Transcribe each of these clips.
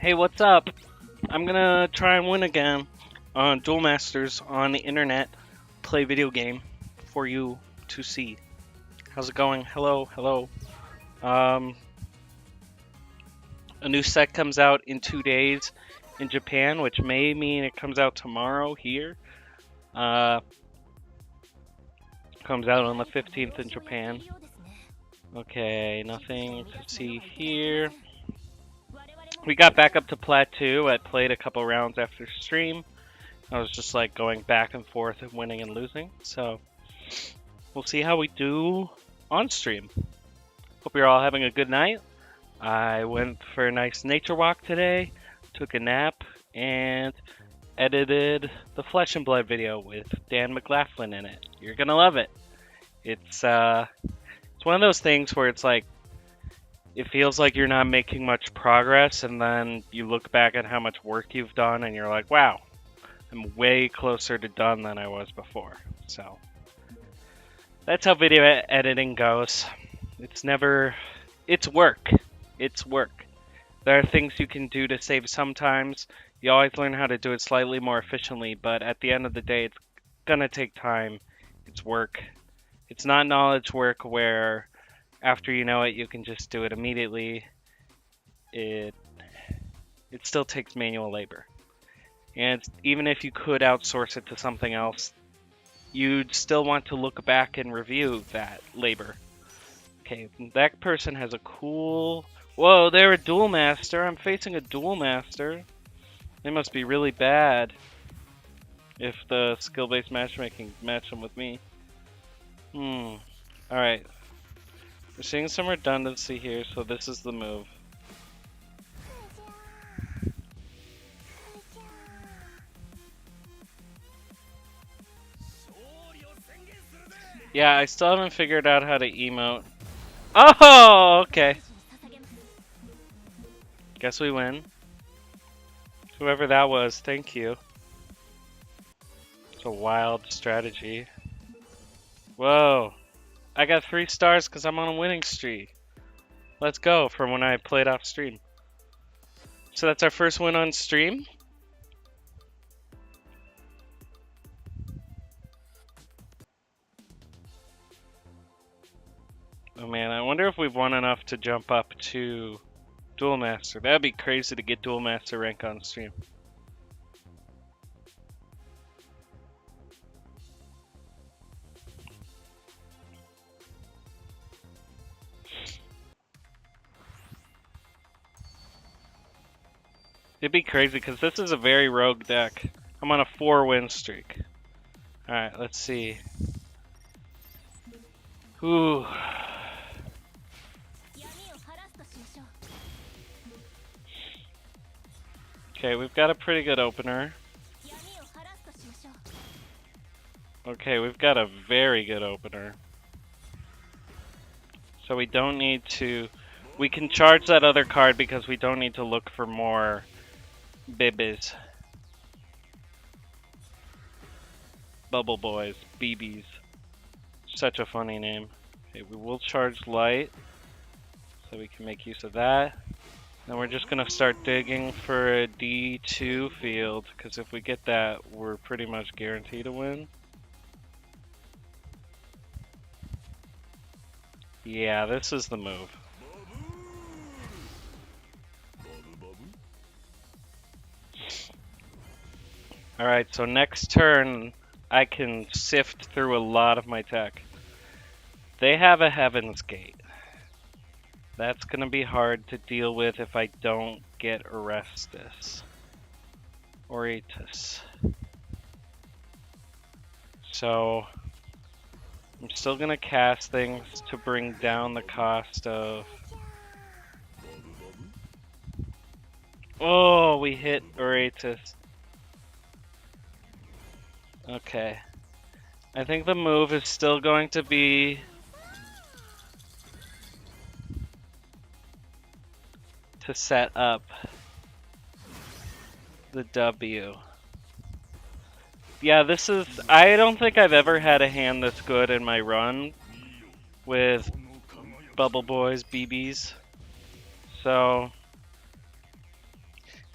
Hey, what's up? I'm gonna try and win again on Duel Masters on the internet. Play video game for you to see. How's it going? Hello, hello. Um, a new set comes out in 2 days in Japan, which may mean it comes out tomorrow here. Comes out on the 15th in Japan. Okay, nothing to see here. We got back up to Plat 2. I played a couple rounds after stream. I was just like going back and forth and winning and losing. So we'll see how we do on stream. Hope you're all having a good night. I went for a nice nature walk today, took a nap, and edited the Flesh and Blood video with Dan McLaughlin in it. You're gonna love it. It's one of those things where it's like it feels like you're not making much progress, and then you look back at how much work you've done, and you're like, wow, I'm way closer to done than I was before. So that's how video editing goes. It's work. It's work. There are things you can do to save sometimes. You always learn how to do it slightly more efficiently, but at the end of the day, it's gonna take time. It's work. It's not knowledge work where after you know it, you can just do it immediately. It still takes manual labor. And even if you could outsource it to something else, you'd still want to look back and review that labor. Okay, that person has a cool... Whoa, they're a Duel Master. I'm facing a Duel Master. They must be really bad if the skill-based matchmaking match them with me. Alright. We're seeing some redundancy here, so this is the move. Yeah, I still haven't figured out how to emote. Oh, okay. Guess we win. Whoever that was, thank you. It's a wild strategy. Whoa. I got 3 stars because I'm on a winning streak. Let's go from when I played off stream. So that's our first win on stream. Oh man, I wonder if we've won enough to jump up to Duel Master. That'd be crazy to get Duel Master rank on stream. It'd be crazy because this is a very rogue deck. I'm on a 4-win streak. Alright, let's see. Ooh. Okay, we've got a pretty good opener. Okay, we've got a very good opener. So we don't need to... We can charge that other card because we don't need to look for more bibis. Bubble Boys, BBs. Such a funny name. Okay, we will charge light, so we can make use of that. Then we're just gonna start digging for a D2 field, because if we get that, we're pretty much guaranteed to win. Yeah, this is the move. Alright, so next turn, I can sift through a lot of my tech. They have a Heaven's Gate. That's gonna be hard to deal with if I don't get Orestes. Oritus. So, I'm still gonna cast things to bring down the cost of... Oh, we hit Oritus. Okay. I think the move is still going to be... to set up the W. Yeah, this is... I don't think I've ever had a hand this good in my run with Bubble Boys, BBs. So...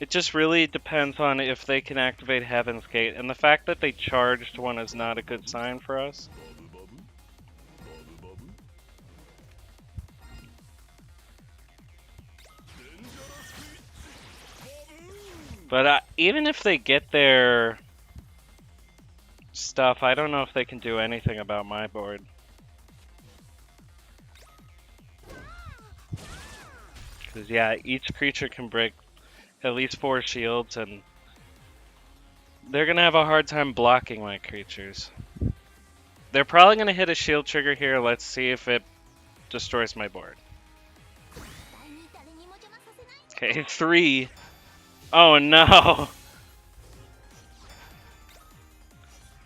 It just really depends on if they can activate Heaven's Gate, and the fact that they charged one is not a good sign for us. But even if they get their stuff, I don't know if they can do anything about my board. Because, yeah, each creature can break at least 4 shields, and they're going to have a hard time blocking my creatures. They're probably going to hit a shield trigger here. Let's see if it destroys my board. Okay, 3. Oh no! I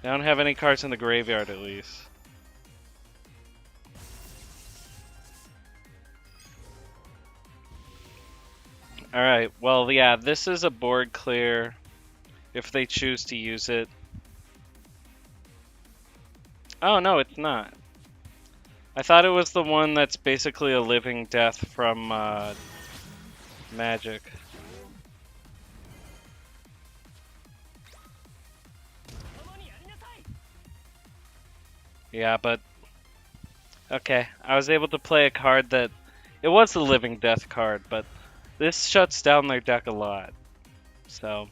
don't have any cards in the graveyard at least. Alright, well, yeah, this is a board clear if they choose to use it. Oh, no, it's not. I thought it was the one that's basically a living death from Magic. Yeah, but... Okay, I was able to play a card that... It was a living death card, but this shuts down their deck a lot. So...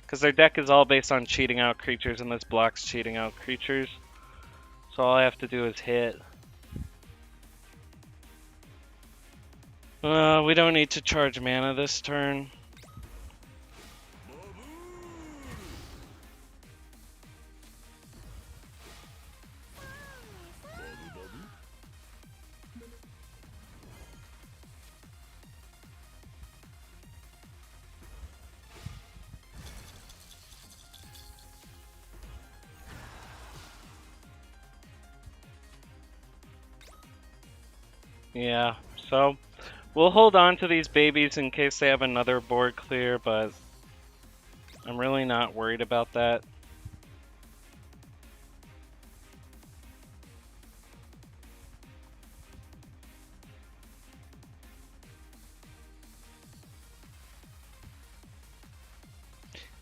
Because their deck is all based on cheating out creatures, and this blocks cheating out creatures. So all I have to do is hit. We don't need to charge mana this turn. Yeah, so we'll hold on to these babies in case they have another board clear, but I'm really not worried about that.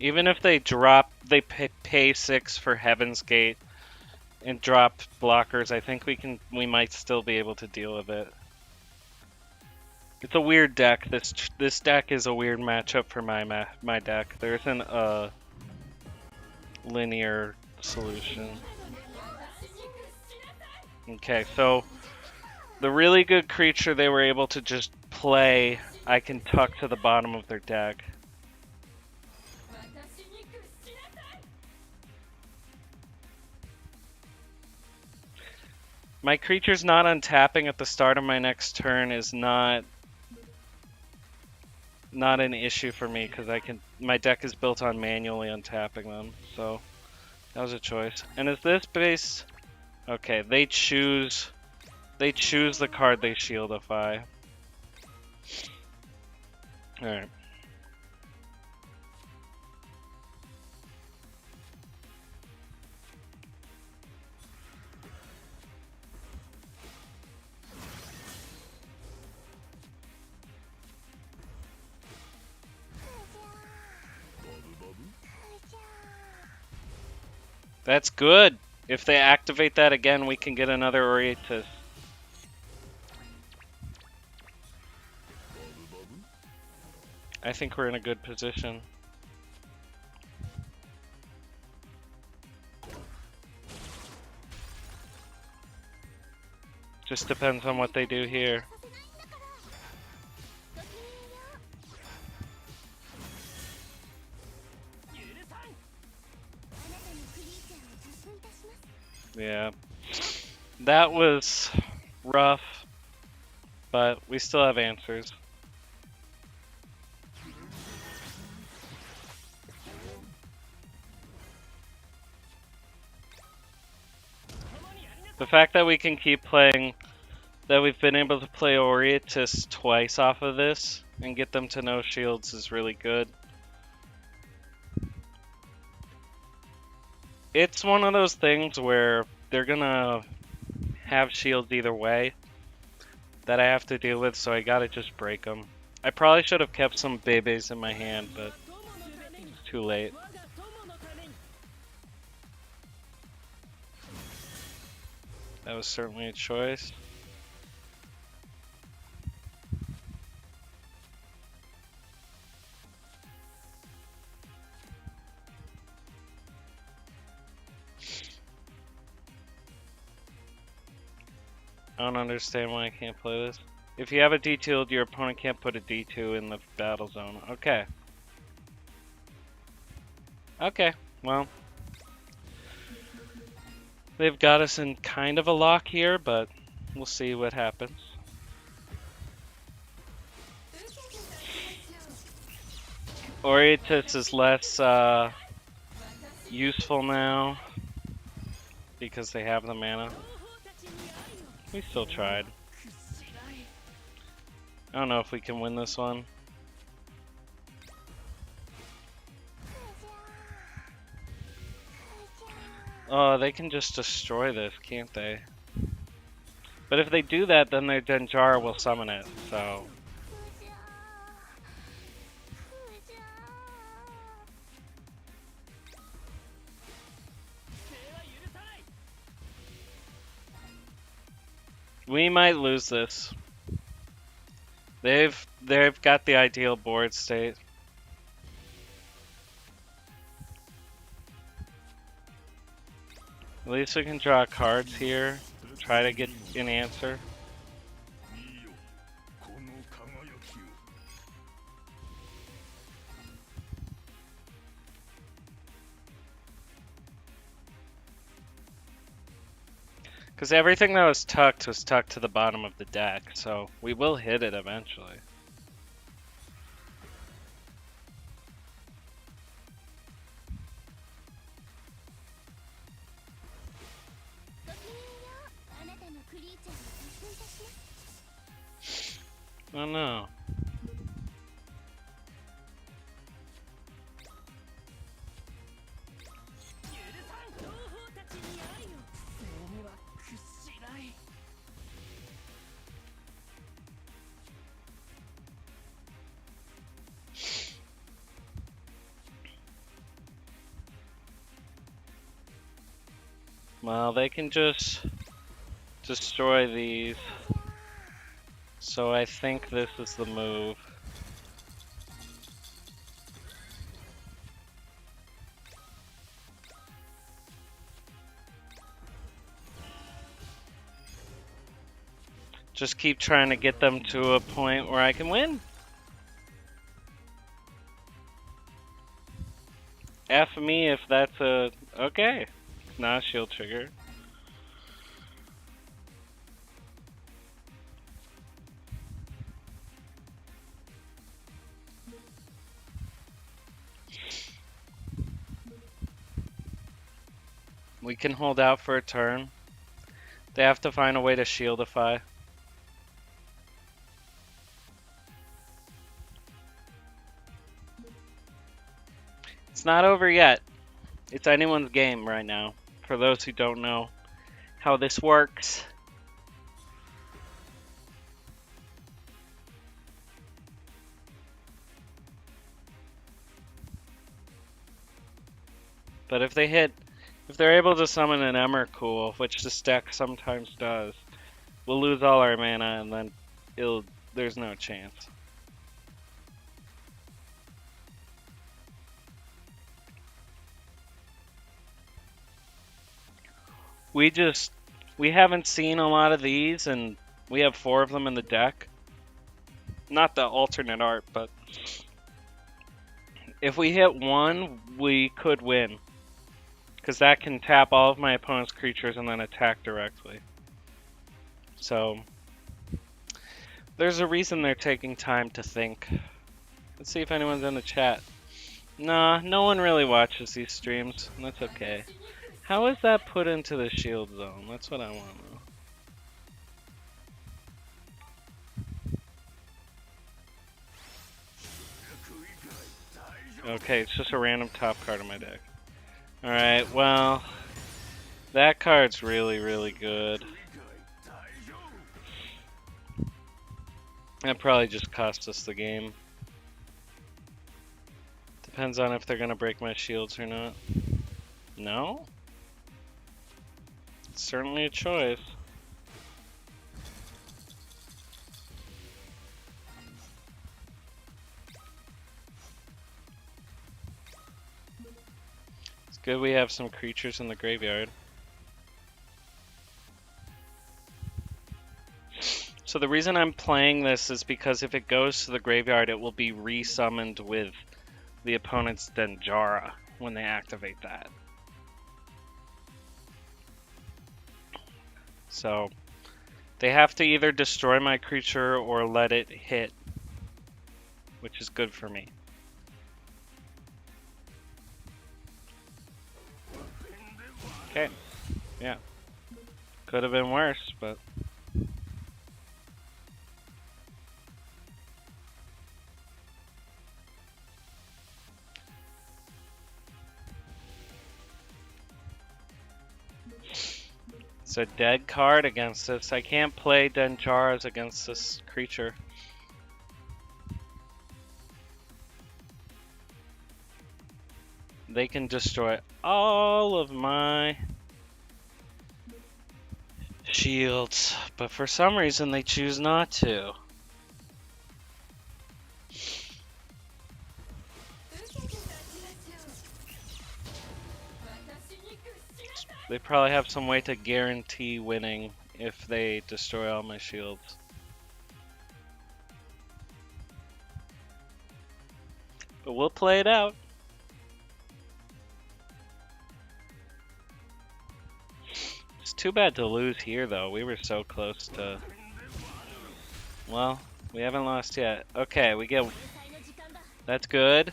Even if they pay 6 for Heaven's Gate and drop blockers, I think we might still be able to deal with it. It's a weird deck. This deck is a weird matchup for my deck. There isn't a linear solution. Okay, so the really good creature they were able to just play, I can tuck to the bottom of their deck. My creature's not untapping at the start of my next turn is not an issue for me because my deck is built on manually untapping them, so that was a choice. And is this based? Okay, they choose the card they shieldify. Alright. That's good. If they activate that again, we can get another Oriatus. I think we're in a good position. Just depends on what they do here. Yeah, that was rough, but we still have answers. The fact that we can keep playing, that we've been able to play Oriatus twice off of this and get them to no shields is really good. It's one of those things where they're gonna have shields either way that I have to deal with, so I gotta just break them. I probably should have kept some Bebes in my hand, but it's too late. That was certainly a choice. I don't understand why I can't play this. If you have a D2, your opponent can't put a D2 in the battle zone. Okay. Okay, well. They've got us in kind of a lock here, but we'll see what happens. Orientis is less useful now because they have the mana. We still tried. I don't know if we can win this one. Oh, they can just destroy this, can't they? But if they do that, then their Denjara will summon it, so... We might lose this. They've got the ideal board state. At least we can draw cards here. Try to get an answer. Because everything that was tucked to the bottom of the deck, so we will hit it eventually. Oh no. Well, they can just destroy these. So I think this is the move. Just keep trying to get them to a point where I can win. F me if that's a... Okay. Not a shield trigger. We can hold out for a turn. They have to find a way to shieldify. It's not over yet. It's anyone's game right now. For those who don't know how this works. But if they're able to summon an Emrakul, which this deck sometimes does, we'll lose all our mana and then there's no chance. We haven't seen a lot of these, and we have 4 of them in the deck. Not the alternate art, but if we hit one, we could win. Because that can tap all of my opponent's creatures and then attack directly. So, there's a reason they're taking time to think. Let's see if anyone's in the chat. Nah, no one really watches these streams, and that's okay. How is that put into the shield zone? That's what I want to know. Okay, it's just a random top card in my deck. Alright, well, that card's really, really good. That probably just cost us the game. Depends on if they're gonna break my shields or not. No? It's certainly a choice. It's good we have some creatures in the graveyard. So the reason I'm playing this is because if it goes to the graveyard, it will be re-summoned with the opponent's Denjara when they activate that. So they have to either destroy my creature or let it hit, which is good for me. Okay, yeah. Could have been worse, but... It's a dead card against this. I can't play Denjaras against this creature. They can destroy all of my shields, but for some reason they choose not to. They probably have some way to guarantee winning if they destroy all my shields. But we'll play it out. It's too bad to lose here, though. We were so close to... Well, we haven't lost yet. Okay, we get... That's good.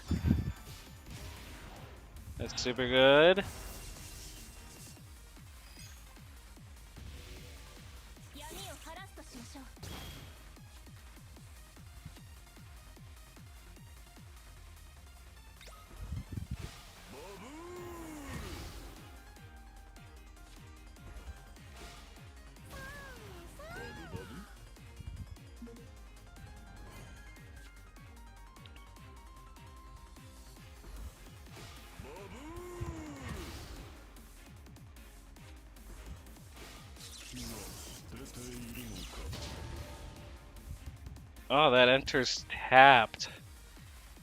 That's super good. Oh, that enters tapped.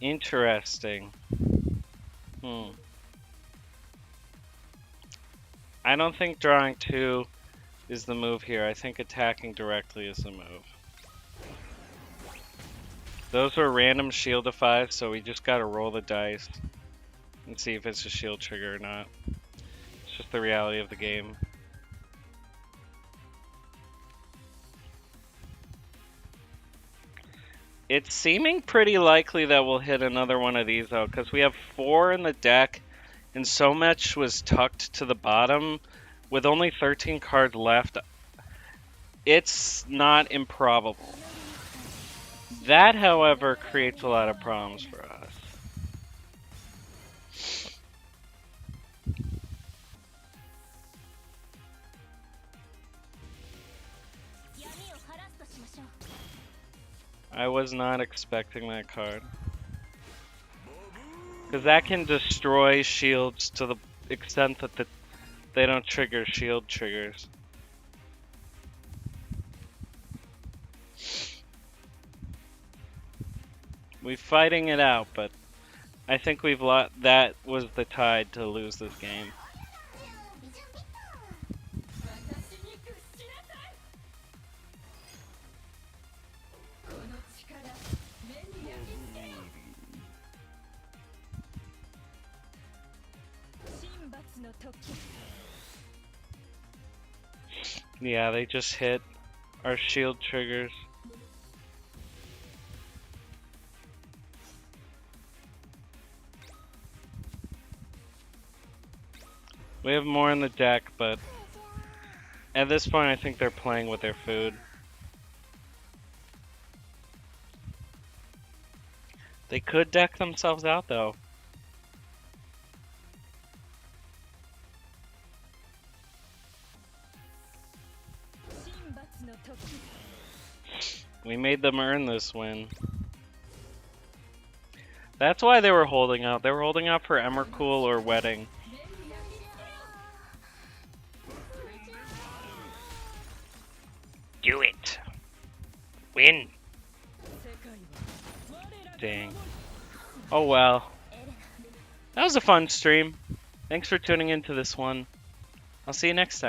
Interesting. I don't think drawing 2 is the move here. I think attacking directly is the move. Those were random shield defies, so we just gotta roll the dice and see if it's a shield trigger or not. It's just the reality of the game. It's seeming pretty likely that we'll hit another one of these, though, because we have 4 in the deck, and so much was tucked to the bottom. With only 13 cards left, it's not improbable. That, however, creates a lot of problems for us. I was not expecting that card. Because that can destroy shields to the extent that they don't trigger shield triggers. We're fighting it out, but I think we've lost. That was the tide to lose this game. Yeah, they just hit our shield triggers. We have more in the deck, but at this point I think they're playing with their food. They could deck themselves out, though. We made them earn this win. That's why they were holding out. They were holding out for Emrakul or Wedding. Do it. Win. Dang. Oh well. That was a fun stream. Thanks for tuning into this one. I'll see you next time.